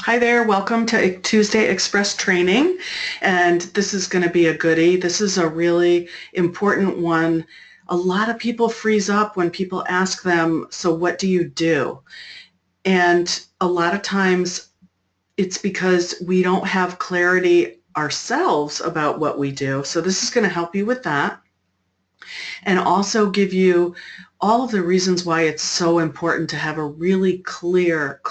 Hi there, welcome to Tuesday Express Training, and this is going to be a goodie. This is a really important one. A lot of people freeze up when people ask them, so what do you do? And a lot of times it's because we don't have clarity ourselves about what we do. So this is going to help you with that and also give you all of the reasons why it's so important to have a really clear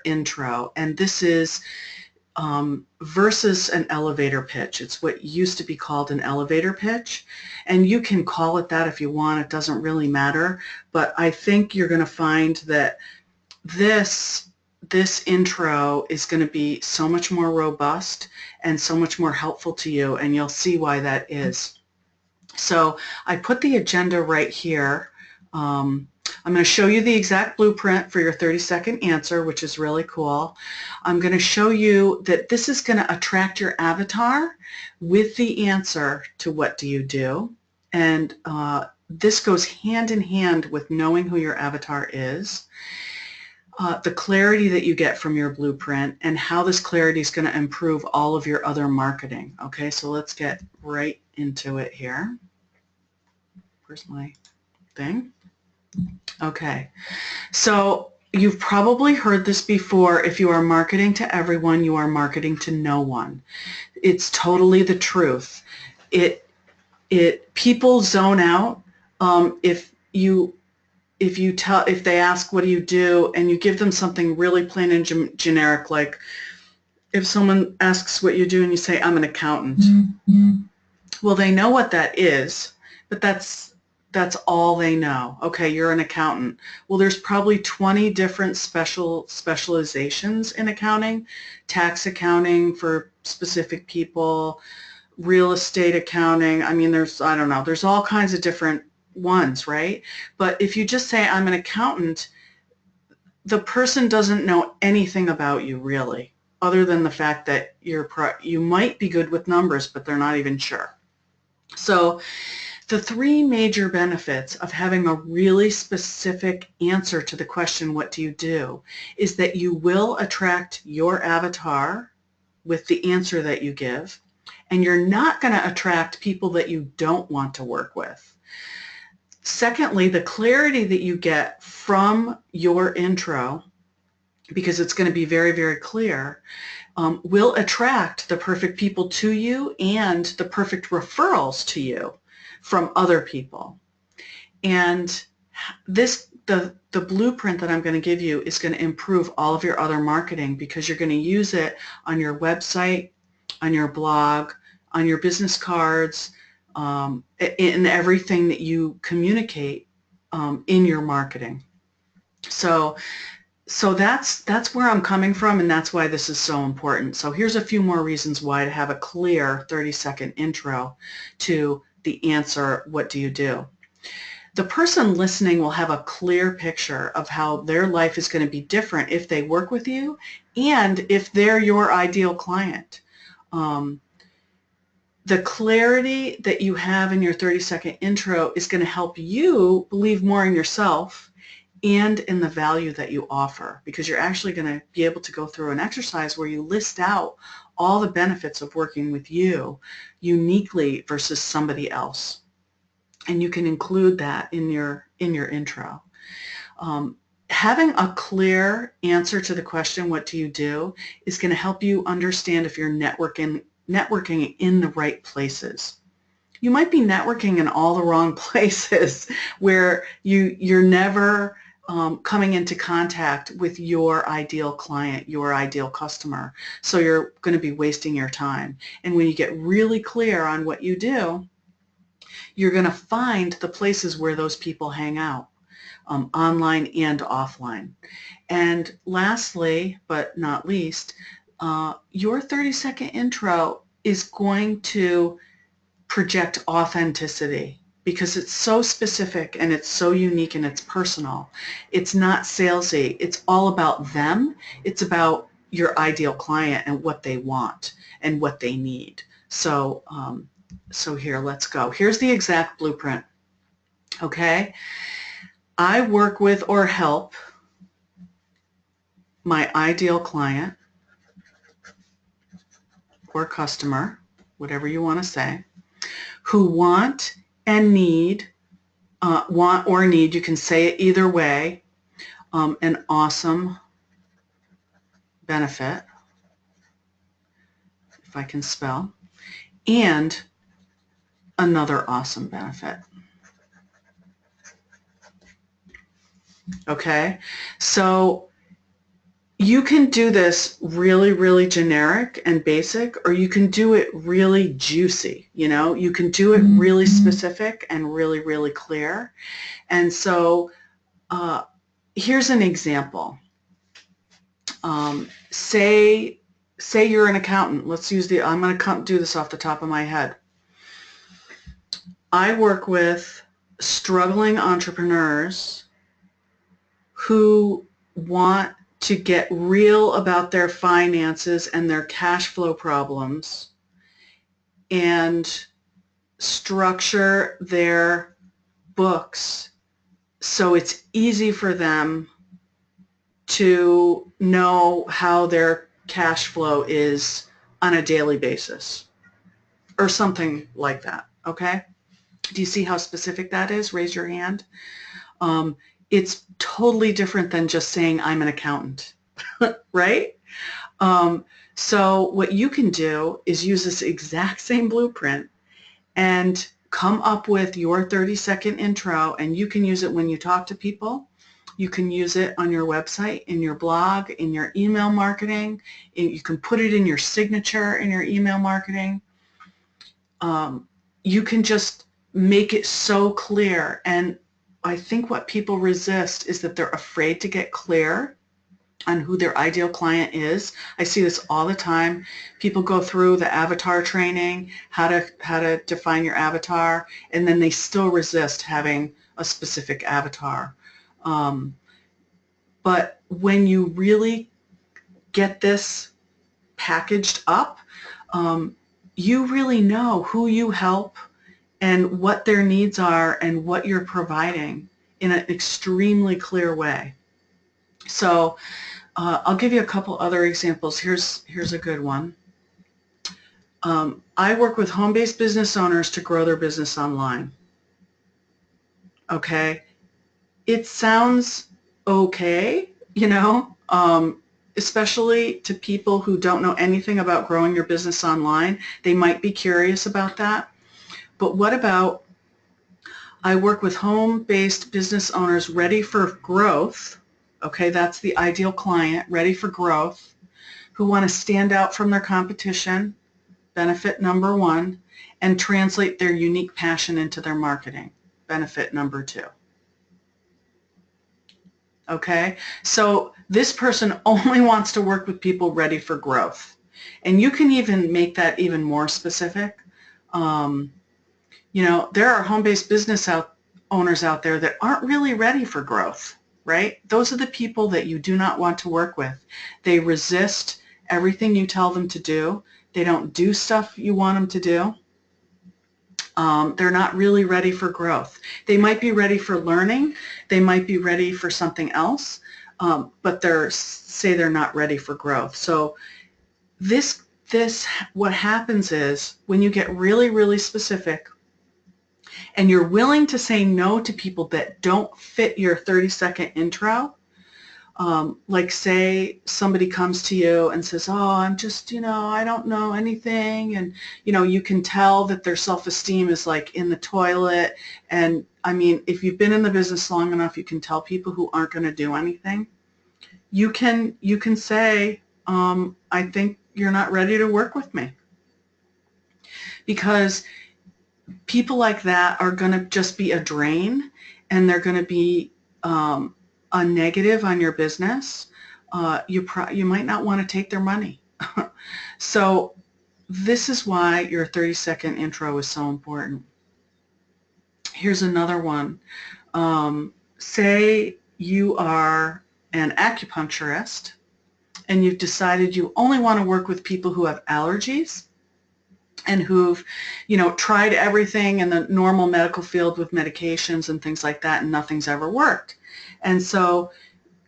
intro. And this is versus an elevator pitch. It's what used to be called an elevator pitch, and you can call it that if you want. It doesn't really matter, but I think you're going to find that this intro is going to be so much more robust and so much more helpful to you, and you'll see why that is. So I put the agenda right here. I'm going to show you the exact blueprint for your 30-second answer, which is really cool. I'm going to show you that this is going to attract your avatar with the answer to what do you do. And this goes hand in hand with knowing who your avatar is, the clarity that you get from your blueprint, and how this clarity is going to improve all of your other marketing. Okay, so let's get right into it here. Where's my thing? Okay, so you've probably heard this before. If you are marketing to everyone, you are marketing to no one. It's totally the truth. People zone out if they ask what do you do, and you give them something really plain and generic, like if someone asks what you do and you say I'm an accountant. Mm-hmm. Well, they know what that is, but that's all they know. Okay, you're an accountant. Well, there's probably 20 different specializations in accounting. Tax accounting for specific people, real estate accounting. I mean, there's all kinds of different ones, right? But if you just say I'm an accountant, the person doesn't know anything about you really, other than the fact that you might be good with numbers, but they're not even sure. So the three major benefits of having a really specific answer to the question, what do you do, is that you will attract your avatar with the answer that you give, and you're not going to attract people that you don't want to work with. Secondly, the clarity that you get from your intro, because it's going to be very, very clear, will attract the perfect people to you and the perfect referrals to you from other people. And the blueprint that I'm going to give you is going to improve all of your other marketing, because you're going to use it on your website, on your blog, on your business cards, in everything that you communicate in your marketing. So that's where I'm coming from, and that's why this is so important. So here's a few more reasons why to have a clear 30-second intro to the answer, what do you do? The person listening will have a clear picture of how their life is going to be different if they work with you and if they're your ideal client. The clarity that you have in your 30-second intro is going to help you believe more in yourself and in the value that you offer, because you're actually going to be able to go through an exercise where you list out all the benefits of working with you uniquely versus somebody else. And you can include that in your intro. Having a clear answer to the question, what do you do, is going to help you understand if you're networking in the right places. You might be networking in all the wrong places where you're never coming into contact with your ideal client, your ideal customer. So you're going to be wasting your time. And when you get really clear on what you do, you're going to find the places where those people hang out, online and offline. And lastly, but not least, your 30-second intro is going to project authenticity, because it's so specific and it's so unique and it's personal. It's not salesy. It's all about them. It's about your ideal client and what they want and what they need. So, so here, let's go. Here's the exact blueprint. Okay? I work with or help my ideal client or customer, whatever you want to say, who want and need, want or need, you can say it either way, an awesome benefit, if I can spell, and another awesome benefit. Okay, so you can do this really, really generic and basic, or you can do it really juicy, you know? You can do it really specific and really, really clear. And so here's an example. Say you're an accountant. Let's use I'm going to do this off the top of my head. I work with struggling entrepreneurs who want to get real about their finances and their cash flow problems and structure their books so it's easy for them to know how their cash flow is on a daily basis or something like that, okay? Do you see how specific that is? Raise your hand. It's totally different than just saying I'm an accountant, right? So what you can do is use this exact same blueprint and come up with your 30-second intro, and you can use it when you talk to people. You can use it on your website, in your blog, in your email marketing. You can put it in your signature in your email marketing. You can just make it so clear. And I think what people resist is that they're afraid to get clear on who their ideal client is. I see this all the time. People go through the avatar training, how to define your avatar, and then they still resist having a specific avatar. But when you really get this packaged up, you really know who you help and what their needs are and what you're providing in an extremely clear way. So I'll give you a couple other examples. Here's a good one. I work with home-based business owners to grow their business online. Okay, it sounds okay, you know, especially to people who don't know anything about growing your business online. They might be curious about that. But what about, I work with home-based business owners ready for growth. Okay, that's the ideal client, ready for growth, who want to stand out from their competition, benefit number one, and translate their unique passion into their marketing, benefit number two. Okay, so this person only wants to work with people ready for growth. And you can even make that even more specific. You know, there are home-based business owners out there that aren't really ready for growth, right? Those are the people that you do not want to work with. They resist everything you tell them to do. They don't do stuff you want them to do. They're not really ready for growth. They might be ready for learning. They might be ready for something else, but they're not ready for growth. So what happens is when you get really, really specific and you're willing to say no to people that don't fit your 30-second intro, like say somebody comes to you and says, oh, I'm just, you know, I don't know anything. And, you know, you can tell that their self-esteem is like in the toilet. And I mean, if you've been in the business long enough, you can tell people who aren't going to do anything. You can say, I think you're not ready to work with me. Because people like that are going to just be a drain, and they're going to be a negative on your business. You might not want to take their money. So this is why your 30-second intro is so important. Here's another one. Say you are an acupuncturist and you've decided you only want to work with people who have allergies and who've, you know, tried everything in the normal medical field with medications and things like that, and nothing's ever worked. And so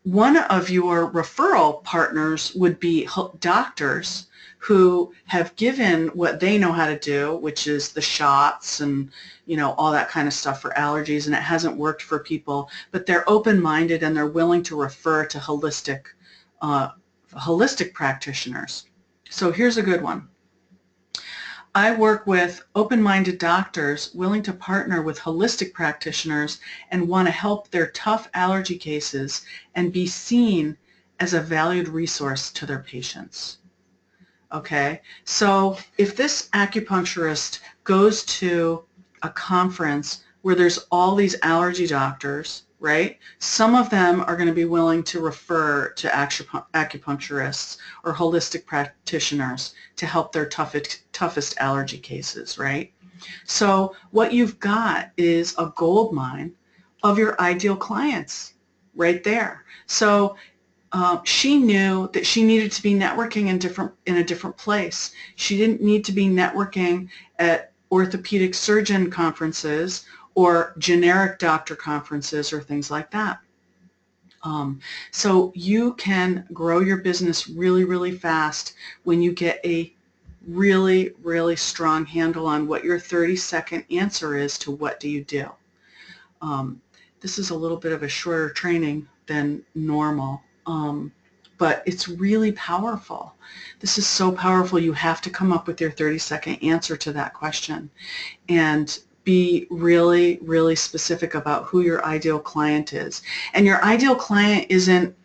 one of your referral partners would be doctors who have given what they know how to do, which is the shots and, you know, all that kind of stuff for allergies, and it hasn't worked for people, but they're open-minded and they're willing to refer to holistic practitioners. So here's a good one. I work with open-minded doctors willing to partner with holistic practitioners and want to help their tough allergy cases and be seen as a valued resource to their patients. Okay, so if this acupuncturist goes to a conference where there's all these allergy doctors, right? Some of them are going to be willing to refer to acupuncturists or holistic practitioners to help their toughest allergy cases, right? So what you've got is a gold mine of your ideal clients right there. So she knew that she needed to be networking in a different place. She didn't need to be networking at orthopedic surgeon conferences or generic doctor conferences or things like that. So you can grow your business really, really fast when you get a really, really strong handle on what your 30-second answer is to what do you do. This is a little bit of a shorter training than normal. But it's really powerful. This is so powerful. You have to come up with your 30-second answer to that question and be really, really specific about who your ideal client is. And your ideal client isn't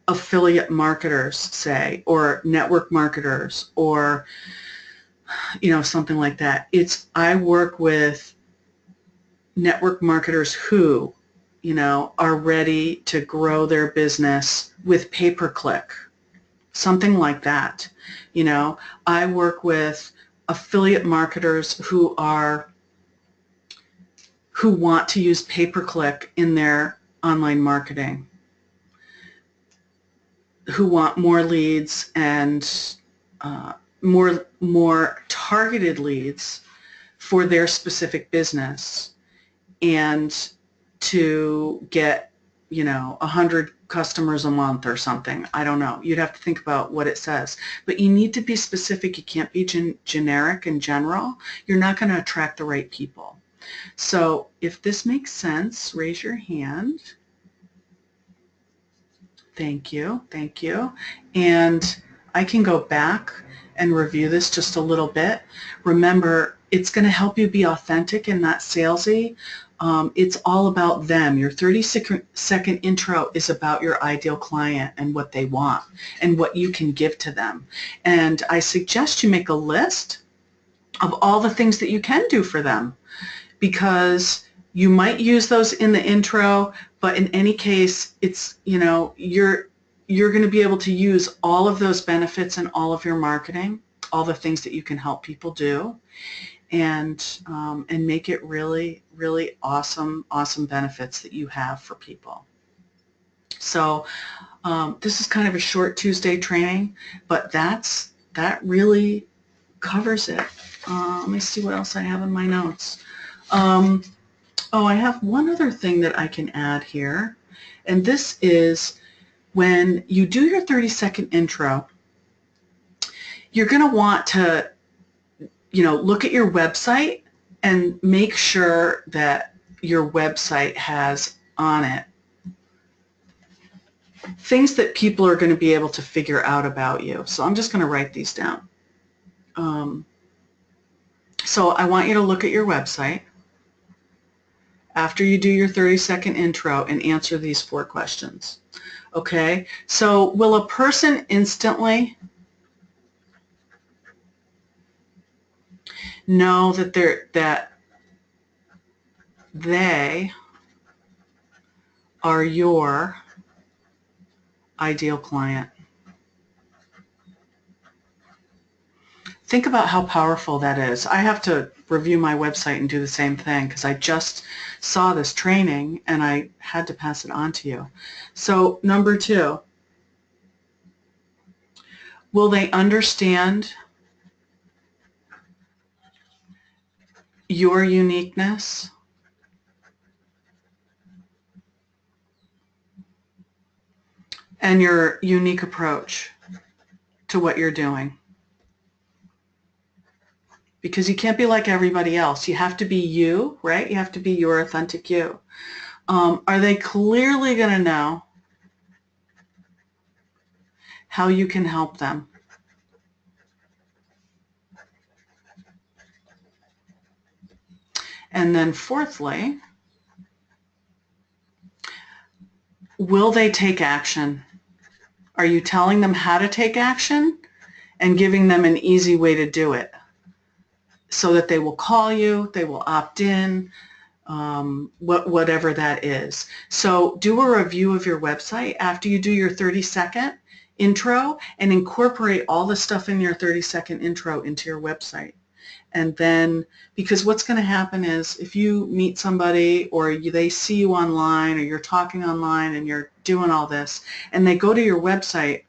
affiliate marketers, say, or network marketers, or, you know, something like that. It's, I work with network marketers who, you know, are ready to grow their business with pay-per-click, something like that. You know, I work with affiliate marketers who want to use pay-per-click in their online marketing, who want more leads and more targeted leads for their specific business, and to get, you know, 100 customers a month or something. I don't know. You'd have to think about what it says. But you need to be specific. You can't be generic and general. You're not going to attract the right people. So if this makes sense, raise your hand. Thank you. Thank you. And I can go back and review this just a little bit. Remember, it's going to help you be authentic and not salesy. It's all about them. Your 30-second intro is about your ideal client and what they want and what you can give to them. And I suggest you make a list of all the things that you can do for them, because you might use those in the intro, but in any case, it's, you know, you're going to be able to use all of those benefits in all of your marketing, all the things that you can help people do, and make it really, really awesome benefits that you have for people. So this is kind of a short Tuesday training, but that really covers it. Let me see what else I have in my notes. Oh, I have one other thing that I can add here, and this is when you do your 30-second intro, you're going to want to, you know, look at your website and make sure that your website has on it things that people are going to be able to figure out about you. So I'm just going to write these down. So I want you to look at your website after you do your 30-second intro and answer these 4 questions. Okay, so will a person instantly know that they are your ideal client? Think about how powerful that is. I have to review my website and do the same thing because I just saw this training and I had to pass it on to you. So number 2, will they understand your uniqueness? and your unique approach to what you're doing. Because you can't be like everybody else. You have to be you, right? You have to be your authentic you. Are they clearly going to know how you can help them? And then fourthly, will they take action? Are you telling them how to take action and giving them an easy way to do it so that they will call you, they will opt in, whatever that is. So do a review of your website after you do your 30-second intro and incorporate all the stuff in your 30-second intro into your website. And then, because what's going to happen is if you meet somebody or they see you online or you're talking online and you're doing all this and they go to your website,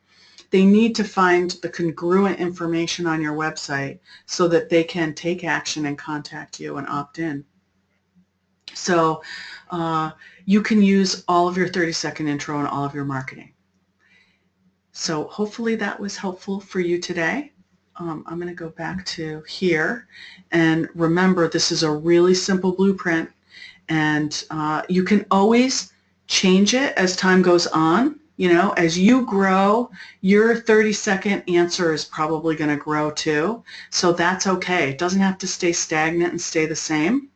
they need to find the congruent information on your website so that they can take action and contact you and opt in. So you can use all of your 30-second intro in all of your marketing. So hopefully that was helpful for you today. I'm going to go back to here, and remember this is a really simple blueprint, and you can always change it as time goes on. You know, as you grow, your 30-second answer is probably going to grow too, so that's okay. It doesn't have to stay stagnant and stay the same.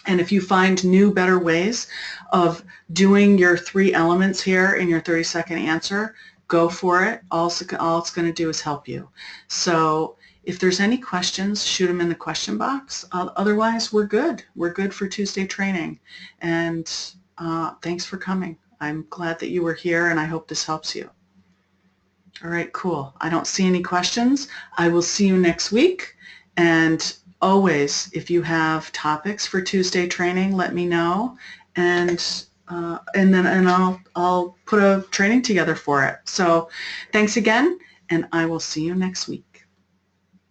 And if you find new, better ways of doing your 3 elements here in your 30-second answer, go for it. All it's going to do is help you. So if there's any questions, shoot them in the question box. Otherwise, we're good. We're good for Tuesday training. And thanks for coming. I'm glad that you were here, and I hope this helps you. All right, cool. I don't see any questions. I will see you next week. And always, if you have topics for Tuesday training, let me know, and I'll put a training together for it. So thanks again, and I will see you next week.